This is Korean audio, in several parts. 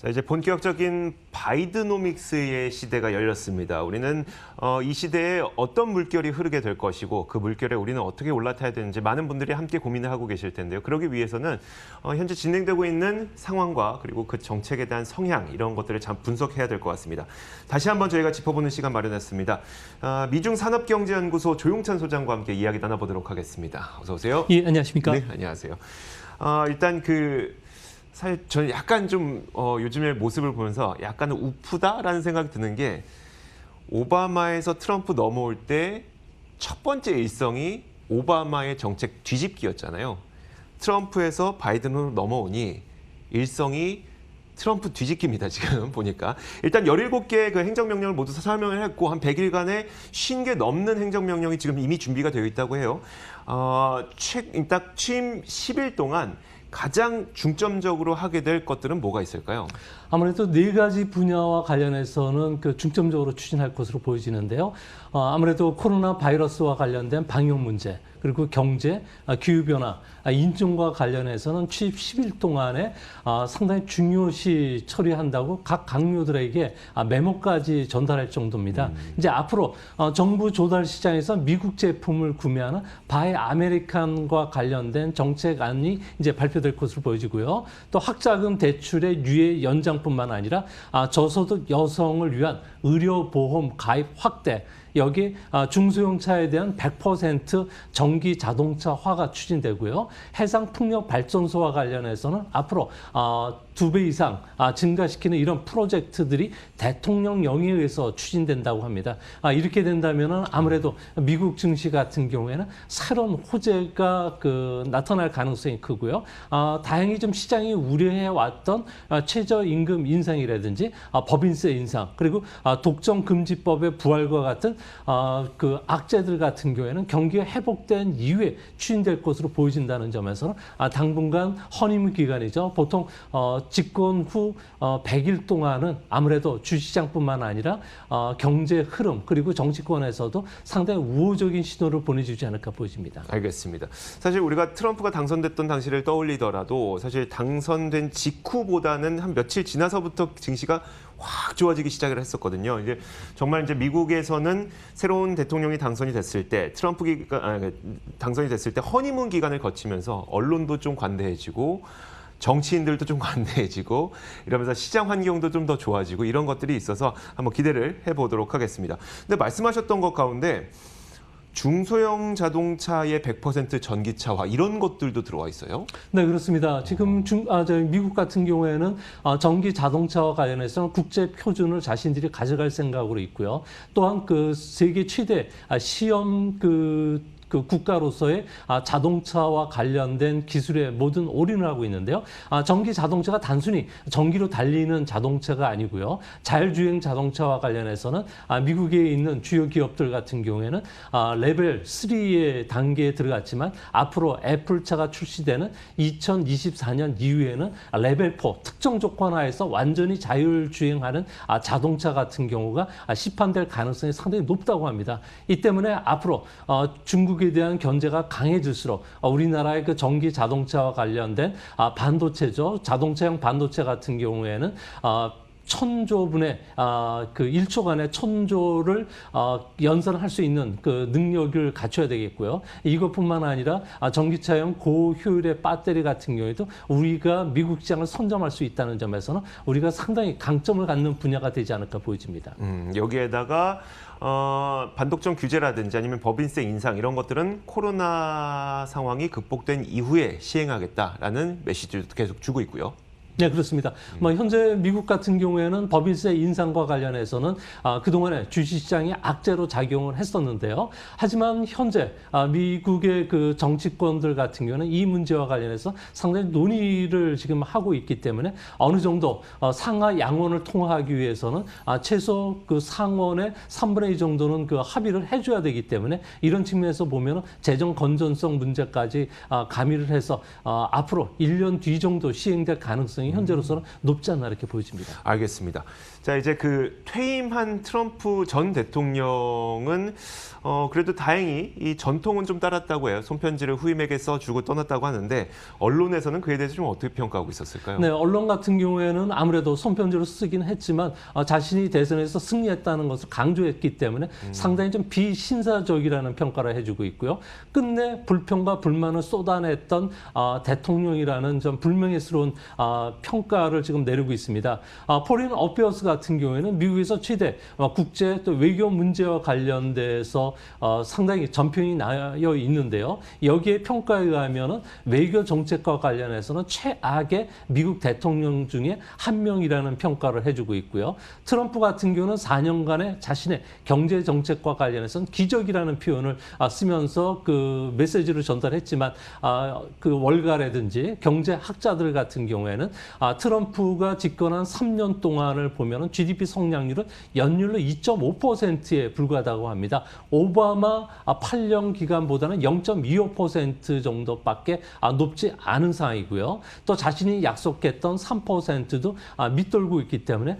자, 이제 본격적인 바이드노믹스의 시대가 열렸습니다. 우리는 이 시대에 어떤 물결이 흐르게 될 것이고 그 물결에 우리는 어떻게 올라타야 되는지 많은 분들이 함께 고민을 하고 계실 텐데요. 그러기 위해서는 현재 진행되고 있는 상황과 그리고 그 정책에 대한 성향 이런 것들을 참 분석해야 될 것 같습니다. 다시 한번 저희가 짚어보는 시간 마련했습니다. 미중산업경제연구소 조용찬 소장과 함께 이야기 나눠보도록 하겠습니다. 어서 오세요. 예, 안녕하십니까? 네, 안녕하세요. 일단 사실 저는 약간 좀 요즘의 모습을 보면서 약간 우프다라는 생각이 드는 게 오바마에서 트럼프 넘어올 때 첫 번째 일성이 오바마의 정책 뒤집기였잖아요. 트럼프에서 바이든으로 넘어오니 일성이 트럼프 뒤집기입니다. 지금 보니까. 일단 17개의 그 행정명령을 모두 설명을 했고 한 100일간의 50개 넘는 행정명령이 지금 이미 준비가 되어 있다고 해요. 딱 취임 10일 동안 가장 중점적으로 하게 될 것들은 뭐가 있을까요? 아무래도 4가지 분야와 관련해서는 중점적으로 추진할 것으로 보여지는데요. 아무래도 코로나 바이러스와 관련된 방역 문제, 그리고 경제, 기후변화, 인종과 관련해서는 취임 10일 동안에 상당히 중요시 처리한다고 각 강요들에게 메모까지 전달할 정도입니다. 이제 앞으로 정부 조달 시장에서 미국 제품을 구매하는 바이 아메리칸과 관련된 정책안이 이제 발표될 것으로 보여지고요. 또 학자금 대출의 유예 연장뿐만 아니라 저소득 여성을 위한 의료보험 가입 확대, 여기 중소형차에 대한 100% 전기 자동차화가 추진되고요. 해상 풍력 발전소와 관련해서는 앞으로 2배 이상 증가시키는 이런 프로젝트들이 대통령 영의에 의해서 추진된다고 합니다. 이렇게 된다면 아무래도 미국 증시 같은 경우에는 새로운 호재가 나타날 가능성이 크고요. 다행히 좀 시장이 우려해왔던 최저임금 인상이라든지 법인세 인상, 그리고 독점금지법의 부활과 같은 악재들 같은 경우에는 경기가 회복된 이후에 추진될 것으로 보여진다는 점에서는 당분간 허니문 기간이죠. 보통 집권 후 100일 동안은 아무래도 주시장뿐만 아니라 경제 흐름 그리고 정치권에서도 상당히 우호적인 신호를 보내주지 않을까 보여집니다. 알겠습니다. 사실 우리가 트럼프가 당선됐던 당시를 떠올리더라도 사실 당선된 직후보다는 한 며칠 지나서부터 증시가 확 좋아지기 시작을 했었거든요. 이제 정말 이제 미국에서는 새로운 대통령이 당선이 됐을 때 당선이 됐을 때 허니문 기간을 거치면서 언론도 좀 관대해지고 정치인들도 좀 관대해지고 이러면서 시장 환경도 좀 더 좋아지고 이런 것들이 있어서 한번 기대를 해보도록 하겠습니다. 근데 말씀하셨던 것 가운데 중소형 자동차의 100% 전기차화 이런 것들도 들어와 있어요? 네, 그렇습니다. 지금 미국 같은 경우에는 전기 자동차와 관련해서는 국제 표준을 자신들이 가져갈 생각으로 있고요. 또한 세계 최대 시험 국가로서의 자동차와 관련된 기술에 모든 올인을 하고 있는데요. 전기 자동차가 단순히 전기로 달리는 자동차가 아니고요. 자율주행 자동차와 관련해서는 미국에 있는 주요 기업들 같은 경우에는 레벨 3의 단계에 들어갔지만 앞으로 애플차가 출시되는 2024년 이후에는 레벨 4 특정 조건 하에서 완전히 자율주행하는 자동차 같은 경우가 시판될 가능성이 상당히 높다고 합니다. 이 때문에 앞으로 중국에 대한 견제가 강해질수록 우리나라의 전기 자동차와 관련된 반도체죠. 자동차형 반도체 같은 경우에는 1000조분의 1초간의 1000조를 연산할 수 있는 능력을 갖춰야 되겠고요. 이것뿐만 아니라 전기차용 고효율의 배터리 같은 경우에도 우리가 미국 시장을 선점할 수 있다는 점에서는 우리가 상당히 강점을 갖는 분야가 되지 않을까 보여집니다. 여기에다가 반독점 규제라든지 아니면 법인세 인상 이런 것들은 코로나 상황이 극복된 이후에 시행하겠다라는 메시지를 계속 주고 있고요. 네, 그렇습니다. 현재 미국 같은 경우에는 법인세 인상과 관련해서는 그동안에 주식시장이 악재로 작용을 했었는데요. 하지만 현재 미국의 정치권들 같은 경우는 이 문제와 관련해서 상당히 논의를 지금 하고 있기 때문에 어느 정도 상하 양원을 통하기 위해서는 최소 상원의 3분의 2 정도는 합의를 해줘야 되기 때문에 이런 측면에서 보면 재정 건전성 문제까지 가미를 해서 앞으로 1년 뒤 정도 시행될 가능성이 가능성이 현재로서는 높지 않나 이렇게 보여집니다. 알겠습니다. 자, 이제 그 퇴임한 트럼프 전 대통령은 그래도 다행히 이 전통은 좀 따랐다고 해요. 손편지를 후임에게 써주고 떠났다고 하는데 언론에서는 그에 대해서 좀 어떻게 평가하고 있었을까요? 네, 언론 같은 경우에는 아무래도 손편지로 쓰긴 했지만 자신이 대선에서 승리했다는 것을 강조했기 때문에 상당히 좀 비신사적이라는 평가를 해주고 있고요. 끝내 불평과 불만을 쏟아냈던 대통령이라는 좀 불명예스러운 평가를 지금 내리고 있습니다. 포린 어페어스 같은 경우에는 미국에서 최대 국제 또 외교 문제와 관련돼서 상당히 전평이 나여 있는데요. 여기에 평가에 의하면은 외교 정책과 관련해서는 최악의 미국 대통령 중에 한 명이라는 평가를 해주고 있고요. 트럼프 같은 경우는 4년간의 자신의 경제 정책과 관련해서는 기적이라는 표현을 쓰면서 그 메시지를 전달했지만 그 월가라든지 경제학자들 같은 경우에는 트럼프가 집권한 3년 동안을 보면은 GDP 성장률은 연율로 2.5%에 불과하다고 합니다. 오바마 8년 기간보다는 0.25% 정도밖에 높지 않은 상황이고요. 또 자신이 약속했던 3%도 밑돌고 있기 때문에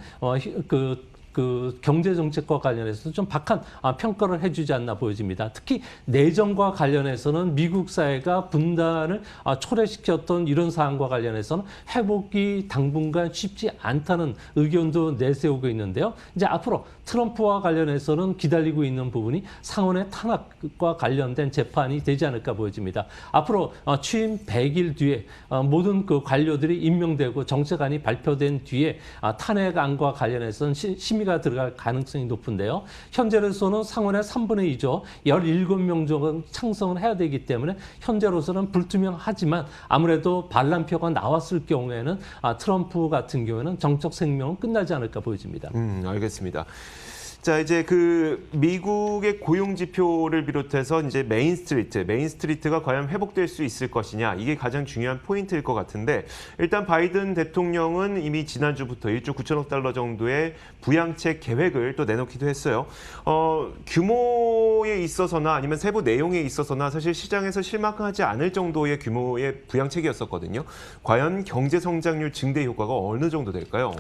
그 경제 정책과 관련해서 좀 박한 평가를 해주지 않나 보여집니다. 특히 내정과 관련해서는 미국 사회가 분단을 초래시켰던 이런 사안과 관련해서는 회복이 당분간 쉽지 않다는 의견도 내세우고 있는데요. 이제 앞으로 트럼프와 관련해서는 기다리고 있는 부분이 상원의 탄압과 관련된 재판이 되지 않을까 보여집니다. 앞으로 취임 100일 뒤에 모든 그 관료들이 임명되고 정책안이 발표된 뒤에 탄핵안과 관련해서는 심의가 들어갈 가능성이 높은데요. 현재로서는 상원의 3분의 2조 17명 정도 창성을 해야 되기 때문에 현재로서는 불투명하지만 아무래도 반란표가 나왔을 경우에는 트럼프 같은 경우에는 정적 생명은 끝나지 않을까 보여집니다. 알겠습니다. 자, 이제 그 미국의 고용 지표를 비롯해서 이제 메인스트리트가 과연 회복될 수 있을 것이냐, 이게 가장 중요한 포인트일 것 같은데, 일단 바이든 대통령은 이미 지난주부터 1조 9천억 달러 정도의 부양책 계획을 또 내놓기도 했어요. 규모에 있어서나 아니면 세부 내용에 있어서나 사실 시장에서 실망하지 않을 정도의 규모의 부양책이었었거든요. 과연 경제 성장률 증대 효과가 어느 정도 될까요?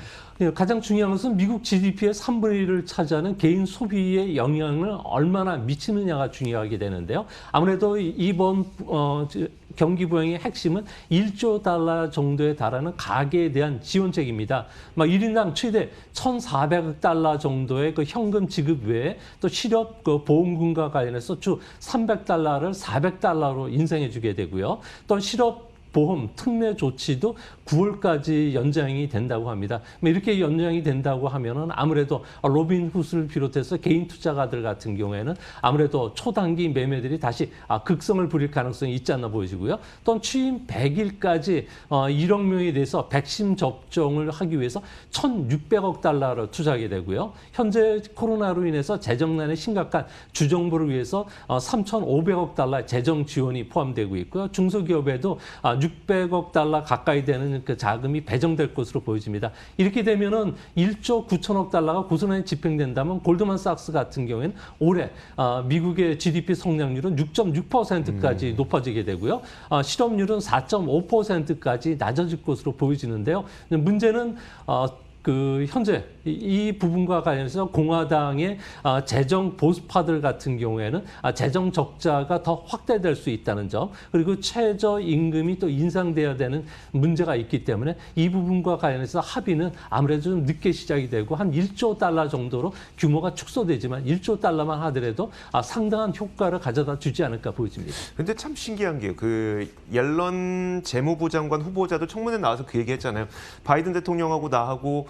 가장 중요한 것은 미국 GDP의 3분의 1을 차지하는 개인 소비에 영향을 얼마나 미치느냐가 중요하게 되는데요. 아무래도 이번 경기 부양의 핵심은 1조 달러 정도에 달하는 가계에 대한 지원책입니다. 1인당 최대 1,400억 달러 정도의 그 현금 지급 외에 또 실업 그 보험금과 관련해서 주 300달러를 400달러로 인상해 주게 되고요. 또 실업 보험 특례 조치도 9월까지 연장이 된다고 합니다. 이렇게 연장이 된다고 하면은 아무래도 로빈훗을 비롯해서 개인 투자가들 같은 경우에는 아무래도 초단기 매매들이 다시 극성을 부릴 가능성이 있지 않나 보여지고요. 또 취임 100일까지 1억 명에 대해서 백신 접종을 하기 위해서 1,600억 달러를 투자하게 되고요. 현재 코로나로 인해서 재정난에 심각한 주정부를 위해서 3,500억 달러 재정 지원이 포함되고 있고요. 중소기업에도 600억 달러 가까이 되는 그 자금이 배정될 것으로 보여집니다. 이렇게 되면은 1조 9천억 달러가 고스란히 집행된다면 골드만삭스 같은 경우에는 올해 미국의 GDP 성장률은 6.6%까지 높아지게 되고요. 실업률은 4.5%까지 낮아질 것으로 보여지는데요. 문제는 그 현재 이 부분과 관련해서 공화당의 재정 보수파들 같은 경우에는 재정 적자가 더 확대될 수 있다는 점, 그리고 최저 임금이 또 인상돼야 되는 문제가 있기 때문에 이 부분과 관련해서 합의는 아무래도 좀 늦게 시작이 되고 한 1조 달러 정도로 규모가 축소되지만 1조 달러만 하더라도 상당한 효과를 가져다 주지 않을까 보여집니다. 근데 참 신기한 게요. 그 옐런 재무부 장관 후보자도 청문회 나와서 그 얘기했잖아요. 바이든 대통령하고 나하고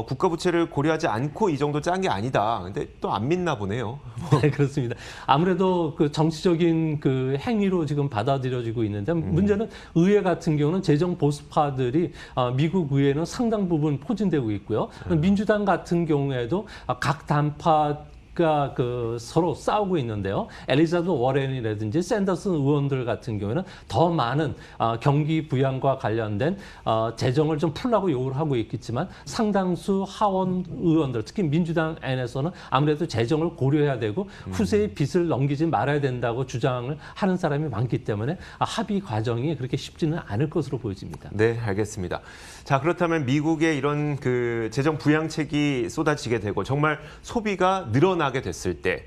국가 부채를 고려하지 않고 이 정도 짠 게 아니다. 근데 또 안 믿나 보네요. 네, 그렇습니다. 아무래도 그 정치적인 그 행위로 지금 받아들여지고 있는데 문제는 의회 같은 경우는 재정 보수파들이 미국 의회는 상당 부분 포진되고 있고요. 민주당 같은 경우에도 각 단파 가 서로 싸우고 있는데요. 엘리자베스 워렌이라든지 샌더슨 의원들 같은 경우에는 더 많은 경기 부양과 관련된 재정을 좀 풀라고 요구를 하고 있겠지만 상당수 하원 의원들, 특히 민주당 안에서는 아무래도 재정을 고려해야 되고 후세의 빚을 넘기지 말아야 된다고 주장을 하는 사람이 많기 때문에 합의 과정이 그렇게 쉽지는 않을 것으로 보여집니다. 네, 알겠습니다. 자, 그렇다면 미국의 이런 그 재정 부양책이 쏟아지게 되고 정말 소비가 늘어나게 됐을 때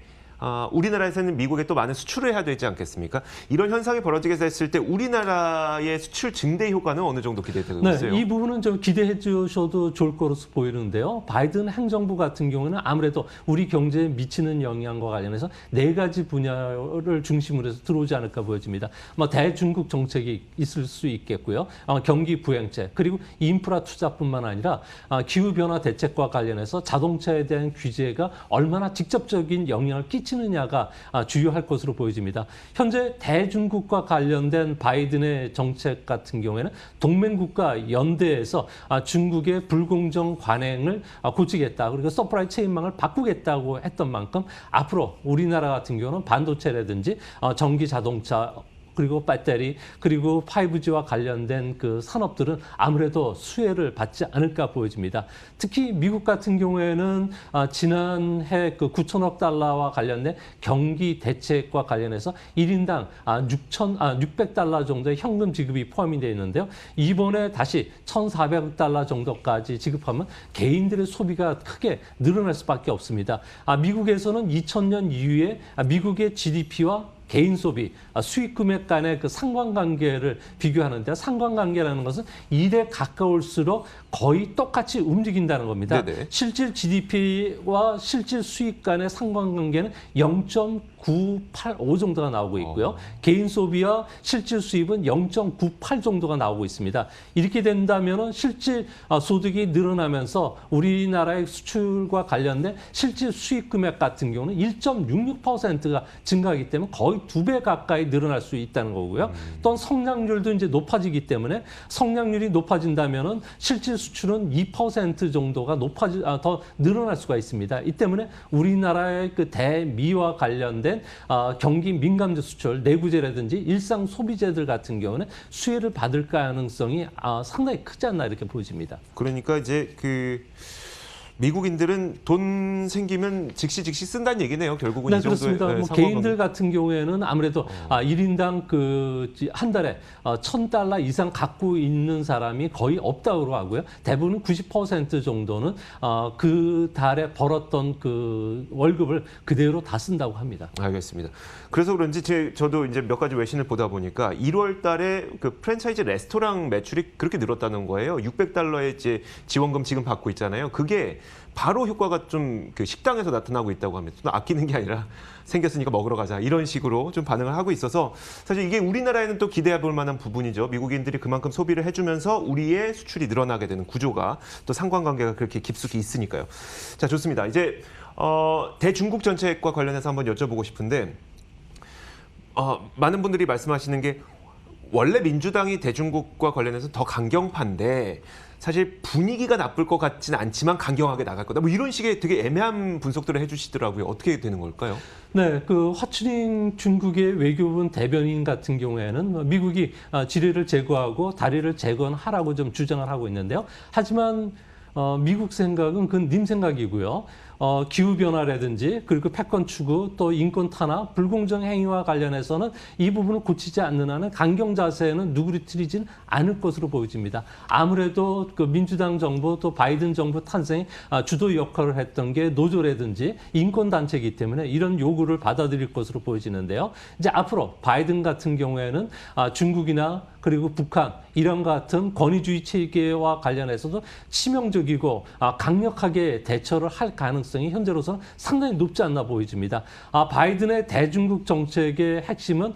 우리나라에서는 미국에 또 많은 수출을 해야 되지 않겠습니까? 이런 현상이 벌어지게 됐을 때 우리나라의 수출 증대 효과는 어느 정도 기대되고 있어요? 이 부분은 좀 기대해 주셔도 좋을 것으로 보이는데요. 바이든 행정부 같은 경우는 아무래도 우리 경제에 미치는 영향과 관련해서 4가지 분야를 중심으로 해서 들어오지 않을까 보여집니다. 대중국 정책이 있을 수 있겠고요. 경기 부양책, 그리고 인프라 투자뿐만 아니라 기후변화 대책과 관련해서 자동차에 대한 규제가 얼마나 직접적인 영향을 끼치느냐가 주요할 것으로 보여집니다. 현재 대중국과 관련된 바이든의 정책 같은 경우에는 동맹국가 연대에서 중국의 불공정 관행을 고치겠다. 그리고 서프라이 체인망을 바꾸겠다고 했던 만큼 앞으로 우리나라 같은 경우는 반도체라든지 전기 자동차 그리고 배터리, 그리고 5G와 관련된 그 산업들은 아무래도 수혜를 받지 않을까 보여집니다. 특히 미국 같은 경우에는 지난해 그 9천억 달러와 관련된 경기 대책과 관련해서 1인당 600달러 정도의 현금 지급이 포함이 되어 있는데요. 이번에 다시 1,400억 달러 정도까지 지급하면 개인들의 소비가 크게 늘어날 수밖에 없습니다. 미국에서는 2000년 이후에 미국의 GDP와 개인 소비, 수익 금액 간의 그 상관관계를 비교하는데 상관관계라는 것은 1에 가까울수록 거의 똑같이 움직인다는 겁니다. 네네. 실질 GDP와 실질 수익 간의 상관관계는 0.985 정도가 나오고 있고요. 개인 소비와 실질 수입은 0.98 정도가 나오고 있습니다. 이렇게 된다면 실질 소득이 늘어나면서 우리나라의 수출과 관련된 실질 수입 금액 같은 경우는 1.66%가 증가하기 때문에 거의 2배 가까이 늘어날 수 있다는 거고요. 또한 성장률도 이제 높아지기 때문에 성장률이 높아진다면은 실질 수출은 2% 정도가 더 늘어날 수가 있습니다. 이 때문에 우리나라의 그 대미와 관련된 경기 민감재 수출, 내구재라든지 일상 소비재들 같은 경우는 수혜를 받을 가능성이 상당히 크지 않나 이렇게 보여집니다. 그러니까 이제 미국인들은 돈 생기면 즉시 쓴다는 얘기네요. 결국은 네, 이 정도의 그렇습니다. 개인들 같은 경우에는 아무래도 1인당 한 달에 1,000달러 이상 갖고 있는 사람이 거의 없다고 하고요. 대부분 90% 정도는 그 달에 벌었던 그 월급을 그대로 다 쓴다고 합니다. 알겠습니다. 그래서 그런지 저도 이제 몇 가지 외신을 보다 보니까 1월 달에 그 프랜차이즈 레스토랑 매출이 그렇게 늘었다는 거예요. 600달러의 이제 지원금 지금 받고 있잖아요. 그게 바로 효과가 좀 그 식당에서 나타나고 있다고 합니다. 좀 아끼는 게 아니라 생겼으니까 먹으러 가자 이런 식으로 좀 반응을 하고 있어서 사실 이게 우리나라에는 또 기대해 볼 만한 부분이죠. 미국인들이 그만큼 소비를 해주면서 우리의 수출이 늘어나게 되는 구조가 또 상관관계가 그렇게 깊숙이 있으니까요. 자, 좋습니다. 이제 대중국 정책과 관련해서 한번 여쭤보고 싶은데 많은 분들이 말씀하시는 게 원래 민주당이 대중국과 관련해서 더 강경파인데 사실 분위기가 나쁠 것 같지는 않지만 강경하게 나갈 거다. 뭐 이런 식의 되게 애매한 분석들을 해주시더라고요. 어떻게 되는 걸까요? 네, 그 화춘잉 중국의 외교부 대변인 같은 경우에는 미국이 지뢰를 제거하고 다리를 재건하라고 좀 주장을 하고 있는데요. 하지만 미국 생각은 그건 님 생각이고요. 기후변화라든지 그리고 패권 추구 또 인권 탄압, 불공정 행위와 관련해서는 이 부분을 고치지 않는 한은 강경 자세는 누그러뜨리진 않을 것으로 보여집니다. 아무래도 그 민주당 정부 또 바이든 정부 탄생에 주도 역할을 했던 게 노조라든지 인권 단체이기 때문에 이런 요구를 받아들일 것으로 보여지는데요. 이제 앞으로 바이든 같은 경우에는 중국이나 그리고 북한 이런 같은 권위주의 체계와 관련해서도 치명적이고 강력하게 대처를 할 가능성이 현재로서는 상당히 높지 않나 보여집니다. 바이든의 대중국 정책의 핵심은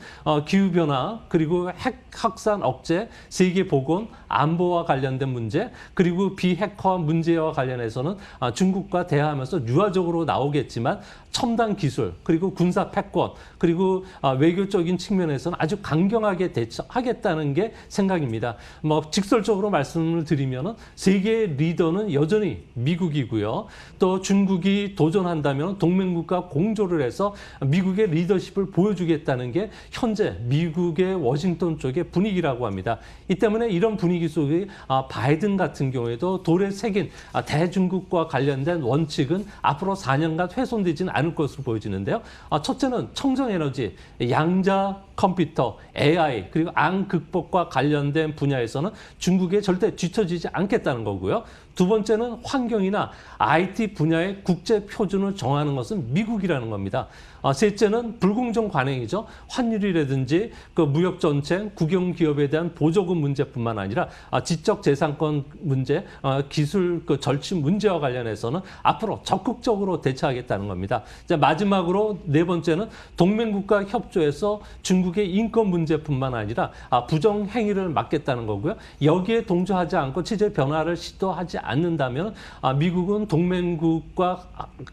기후변화 그리고 핵 확산 억제, 세계 보건, 안보와 관련된 문제 그리고 비핵화 문제와 관련해서는 중국과 대화하면서 유화적으로 나오겠지만 첨단 기술 그리고 군사 패권 그리고 외교적인 측면에서는 아주 강경하게 대처하겠다는 게 생각입니다. 뭐 직설적으로 말씀을 드리면은 세계 리더는 여전히 미국이고요. 또 중국이 도전한다면 동맹국과 공조를 해서 미국의 리더십을 보여주겠다는 게 현재 미국의 워싱턴 쪽의 분위기라고 합니다. 이 때문에 이런 분위기 속에 바이든 같은 경우에도 돌에 새긴 대중국과 관련된 원칙은 앞으로 4년간 훼손되지는 않을 것으로 보여지는데요. 첫째는 청정에너지, 양자 컴퓨터, AI 그리고 안 극복과 관련된 분야에서는 중국에 절대 뒤처지지 않겠다는 거고요. 두 번째는 환경이나 IT 분야의 국제 표준을 정하는 것은 미국이라는 겁니다. 셋째는 불공정 관행이죠. 환율이라든지 그 무역 전쟁, 국영 기업에 대한 보조금 문제뿐만 아니라 지적 재산권 문제, 기술 그 절취 문제와 관련해서는 앞으로 적극적으로 대처하겠다는 겁니다. 이제 마지막으로 네 번째는 동맹국가 협조해서 중국의 인권 문제뿐만 아니라 부정 행위를 막겠다는 거고요. 여기에 동조하지 않고 체제 변화를 시도하지 않는다면 미국은 동맹국과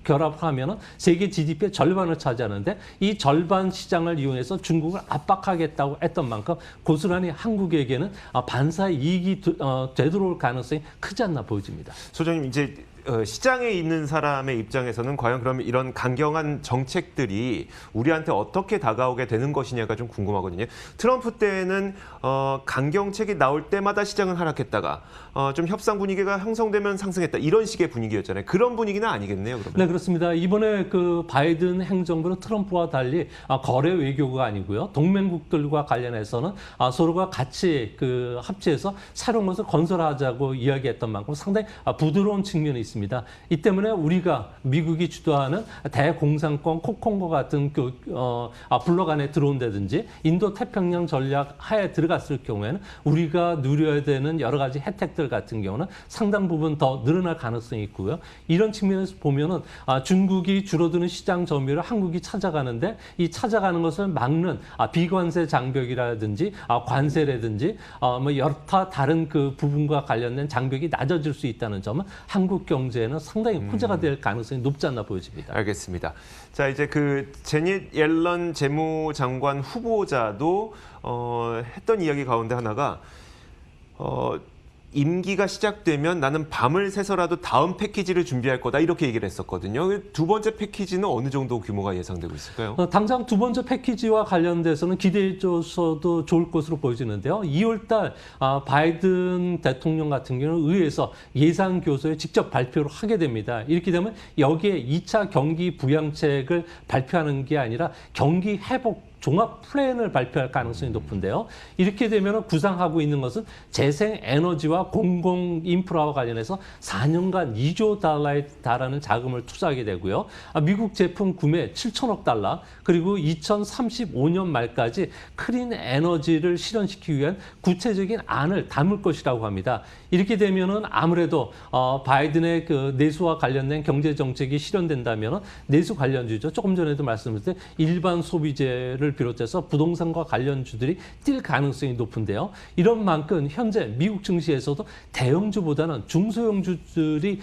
결합하면 세계 GDP의 절반을 차지하는데 이 절반 시장을 이용해서 중국을 압박하겠다고 했던 만큼 고스란히 한국에게는 반사 이익이 되돌아올 가능성이 크지 않나 보여집니다. 소장님, 이제 시장에 있는 사람의 입장에서는 과연 그럼 이런 강경한 정책들이 우리한테 어떻게 다가오게 되는 것이냐가 좀 궁금하거든요. 트럼프 때는 강경책이 나올 때마다 시장은 하락했다가 좀 협상 분위기가 형성되면 상승했다. 이런 식의 분위기였잖아요. 그런 분위기는 아니겠네요, 그러면. 네, 그렇습니다. 이번에 그 바이든 행정부는 트럼프와 달리 거래 외교가 아니고요. 동맹국들과 관련해서는 서로가 같이 그 합치해서 새로운 것을 건설하자고 이야기했던 만큼 상당히 부드러운 측면이 있습니다. 이 때문에 우리가 미국이 주도하는 대공산권 코콩과 같은 그 블록 안에 들어온다든지 인도 태평양 전략 하에 들어갔을 경우에는 우리가 누려야 되는 여러 가지 혜택들 같은 경우는 상당 부분 더 늘어날 가능성이 있고요. 이런 측면에서 보면은 중국이 줄어드는 시장 점유율을 한국이 찾아가는데 이 찾아가는 것을 막는 비관세 장벽이라든지 관세라든지 뭐 여러 다른 그 부분과 관련된 장벽이 낮아질 수 있다는 점은 한국 경제에는 상당히 호재가 될 가능성이 높지 않나 보여집니다. 알겠습니다. 자, 이제 그 제닛 옐런 재무장관 후보자도 했던 이야기 가운데 하나가 임기가 시작되면 나는 밤을 새서라도 다음 패키지를 준비할 거다 이렇게 얘기를 했었거든요. 두 번째 패키지는 어느 정도 규모가 예상되고 있을까요? 당장 두 번째 패키지와 관련돼서는 기대해 줘서도 좋을 것으로 보여지는데요. 2월 달 바이든 대통령 같은 경우는 의회에서 예산 교서에 직접 발표를 하게 됩니다. 이렇게 되면 여기에 2차 경기 부양책을 발표하는 게 아니라 경기 회복 종합 플랜을 발표할 가능성이 높은데요. 이렇게 되면 구상하고 있는 것은 재생 에너지와 공공 인프라와 관련해서 4년간 2조 달러에 달하는 자금을 투자하게 되고요. 미국 제품 구매 7천억 달러, 그리고 2035년 말까지 클린 에너지를 실현시키기 위한 구체적인 안을 담을 것이라고 합니다. 이렇게 되면은 아무래도 바이든의 그 내수와 관련된 경제 정책이 실현된다면 내수 관련주죠. 조금 전에도 말씀드렸을 때 일반 소비재를 비롯해서 부동산과 관련주들이 뛸 가능성이 높은데요. 이런 만큼 현재 미국 증시에서도 대형주보다는 중소형주들이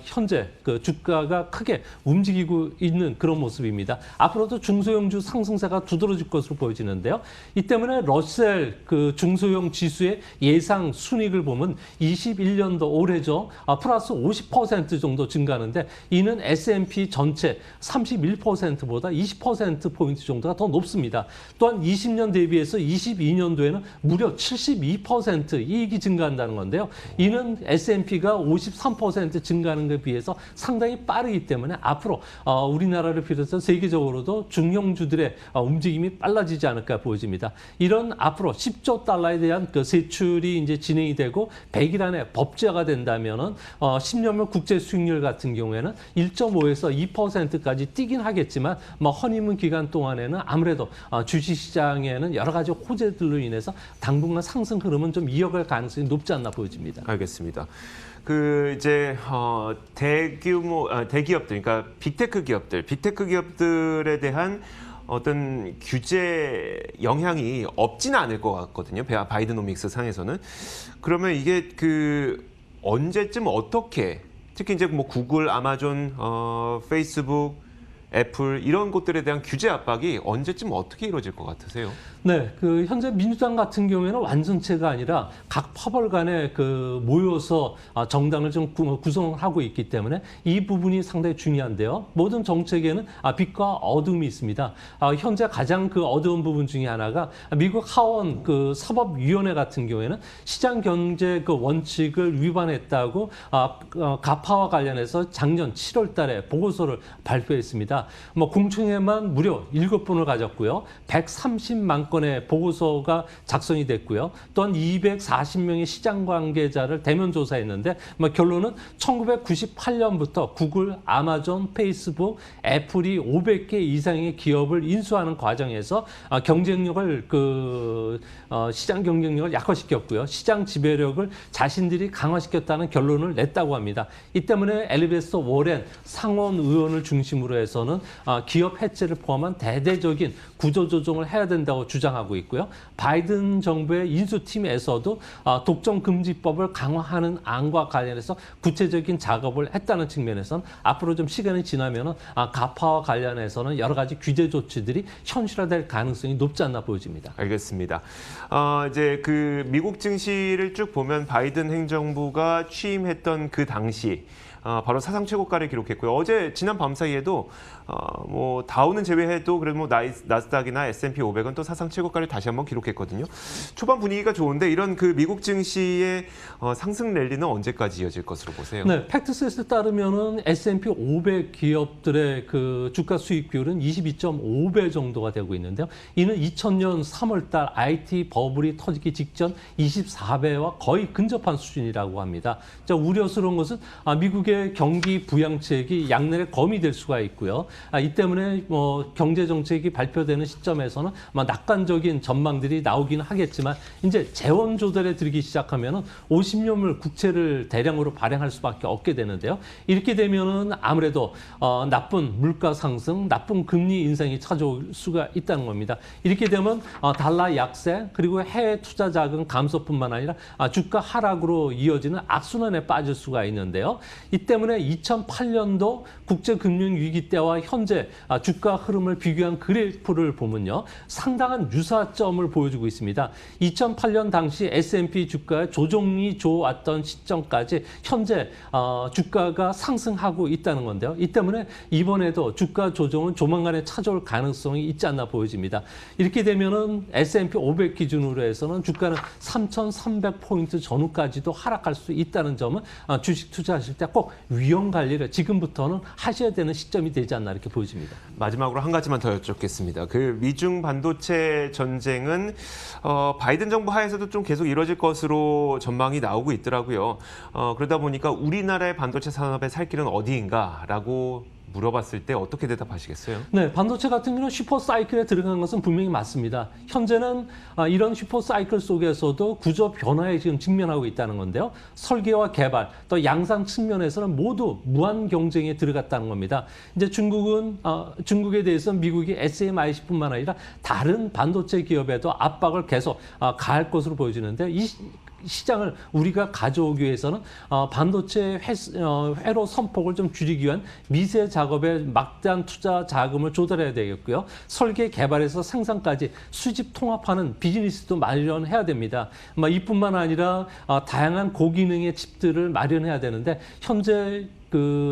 현재 그 주가가 크게 움직이고 있는 그런 모습입니다. 앞으로도 중소형주 상승세가 두드러질 것으로 보여지는데요. 이 때문에 러셀 그 중소형 지수의 예상 순이익을 보면 21년도 올해죠. 플러스 50% 정도 증가하는데 이는 S&P 전체 31%보다 20%포인트 정도가 더 높습니다. 또한 20년 대비해서 22년도에는 무려 72% 이익이 증가한다는 건데요. 이는 S&P가 53% 증가하는 것에 비해서 상당히 빠르기 때문에 앞으로 우리나라를 비롯해서 세계적으로도 중형주들의 움직임이 빨라지지 않을까 보여집니다. 이런 앞으로 10조 달러에 대한 그 세출이 이제 진행이 되고 100일 안에 법제화가 된다면은 10년물 국제 수익률 같은 경우에는 1.5에서 2%까지 뛰긴 하겠지만 뭐 허니문 기간 동안에는 아무래도 주식시장에는 여러 가지 호재들로 인해서 당분간 상승 흐름은 좀 이어갈 가능성이 높지 않나 보여집니다. 알겠습니다. 그 이제 대규모 대기업들, 그러니까 빅테크 기업들에 대한 어떤 규제 영향이 없지는 않을 것 같거든요. 바이드노믹스 상에서는. 그러면 이게 그 언제쯤 어떻게, 특히 이제 뭐 구글, 아마존, 페이스북, 애플 이런 곳들에 대한 규제 압박이 언제쯤 어떻게 이루어질 것 같으세요? 네, 현재 민주당 같은 경우에는 완전체가 아니라 각 파벌 간에 모여서 정당을 좀 구성을 하고 있기 때문에 이 부분이 상당히 중요한데요. 모든 정책에는 빛과 어둠이 있습니다. 현재 가장 어두운 부분 중에 하나가 미국 하원 사법위원회 같은 경우에는 시장 경제 원칙을 위반했다고 가파와 관련해서 작년 7월 달에 보고서를 발표했습니다. 공청회만 무려 7번을 가졌고요. 130만 건의 보고서가 작성이 됐고요. 또한 240명의 시장 관계자를 대면 조사했는데 결론은 1998년부터 구글, 아마존, 페이스북, 애플이 500개 이상의 기업을 인수하는 과정에서 경쟁력을 시장 경쟁력을 약화시켰고요. 시장 지배력을 자신들이 강화시켰다는 결론을 냈다고 합니다. 이 때문에 엘리베이터 워렌 상원 의원을 중심으로 해서는 기업 해체를 포함한 대대적인 구조조정을 해야 된다고 주장하고 있고요. 바이든 정부의 인수팀에서도 독점 금지법을 강화하는 안과 관련해서 구체적인 작업을 했다는 측면에서는 앞으로 좀 시간이 지나면 가파와 관련해서는 여러 가지 규제 조치들이 현실화될 가능성이 높지 않나 보여집니다. 알겠습니다. 이제 미국 증시를 쭉 보면 바이든 행정부가 취임했던 그 당시 바로 사상 최고가를 기록했고요. 어제 지난 밤 사이에도 다우는 제외해도 그래도 나스닥이나 S&P 500은 또 사상 최고가를 다시 한번 기록했거든요. 초반 분위기가 좋은데 이런 미국 증시의 상승 랠리는 언제까지 이어질 것으로 보세요? 네, 팩트셋에 따르면은 S&P 500 기업들의 주가 수익 비율은 22.5배 정도가 되고 있는데요. 이는 2000년 3월달 IT 버블이 터지기 직전 24배와 거의 근접한 수준이라고 합니다. 우려스러운 것은 미국의 경기 부양책이 양날의 검이 될 수가 있고요. 이 때문에 경제 정책이 발표되는 시점에서는 낙관적인 전망들이 나오긴 하겠지만 이제 재원 조달에 들기 시작하면은 50년물 국채를 대량으로 발행할 수밖에 없게 되는데요. 이렇게 되면은 아무래도 나쁜 물가 상승, 나쁜 금리 인상이 찾아올 수가 있다는 겁니다. 이렇게 되면 달러 약세 그리고 해외 투자 자금 감소뿐만 아니라 주가 하락으로 이어지는 악순환에 빠질 수가 있는데요. 이 때문에 2008년도 국제금융위기 때와 현재 주가 흐름을 비교한 그래프를 보면요. 상당한 유사점을 보여주고 있습니다. 2008년 당시 S&P 주가의 조정이 좋았던 시점까지 현재 주가가 상승하고 있다는 건데요. 이 때문에 이번에도 주가 조정은 조만간에 찾아올 가능성이 있지 않나 보여집니다. 이렇게 되면은 S&P 500 기준으로 해서는 주가는 3,300포인트 전후까지도 하락할 수 있다는 점은 주식 투자하실 때 꼭 위험 관리를 지금부터는 하셔야 되는 시점이 되지 않나 이렇게 보여집니다. 마지막으로 한 가지만 더 여쭙겠습니다. 미중 반도체 전쟁은 바이든 정부 하에서도 좀 계속 이루어질 것으로 전망이 나오고 있더라고요. 그러다 보니까 우리나라의 반도체 산업의 살 길은 어디인가라고 물어봤을 때 어떻게 대답하시겠어요? 네, 반도체 같은 경우는 슈퍼사이클에 들어간 것은 분명히 맞습니다. 현재는 이런 슈퍼사이클 속에서도 구조 변화에 지금 직면하고 있다는 건데요. 설계와 개발, 또 양산 측면에서는 모두 무한 경쟁에 들어갔다는 겁니다. 이제 중국에 대해서 미국이 SMIC뿐만 아니라 다른 반도체 기업에도 압박을 계속 가할 것으로 보여지는데 이 시장을 우리가 가져오기 위해서는 반도체 회로 선폭을 좀 줄이기 위한 미세 작업에 막대한 투자 자금을 조달해야 되겠고요. 설계 개발에서 생산까지 수집 통합하는 비즈니스도 마련해야 됩니다. 이뿐만 아니라 다양한 고기능의 칩들을 마련해야 되는데 현재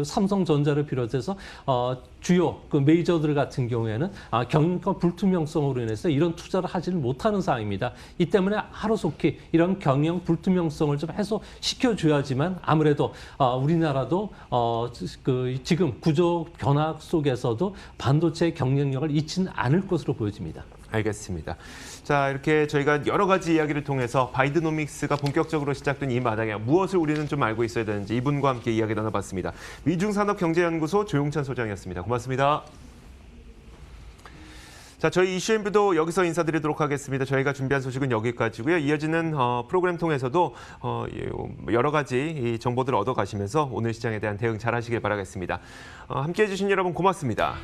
삼성전자를 비롯해서 주요 메이저들 같은 경우에는 경영과 불투명성으로 인해서 이런 투자를 하지는 못하는 상황입니다. 이 때문에 하루속히 이런 경영 불투명성을 좀 해소시켜줘야지만 아무래도 우리나라도 지금 구조 변화 속에서도 반도체 경쟁력을 잃지는 않을 것으로 보여집니다. 알겠습니다. 자, 이렇게 저희가 여러 가지 이야기를 통해서 바이드노믹스가 본격적으로 시작된 이 마당에 무엇을 우리는 좀 알고 있어야 되는지 이분과 함께 이야기 나눠봤습니다. 미중산업경제연구소 조용찬 소장이었습니다. 고맙습니다. 자, 저희 이슈앤뷰도 여기서 인사드리도록 하겠습니다. 저희가 준비한 소식은 여기까지고요. 이어지는 프로그램 통해서도 여러 가지 이 정보들을 얻어가시면서 오늘 시장에 대한 대응 잘 하시길 바라겠습니다. 함께해 주신 여러분 고맙습니다.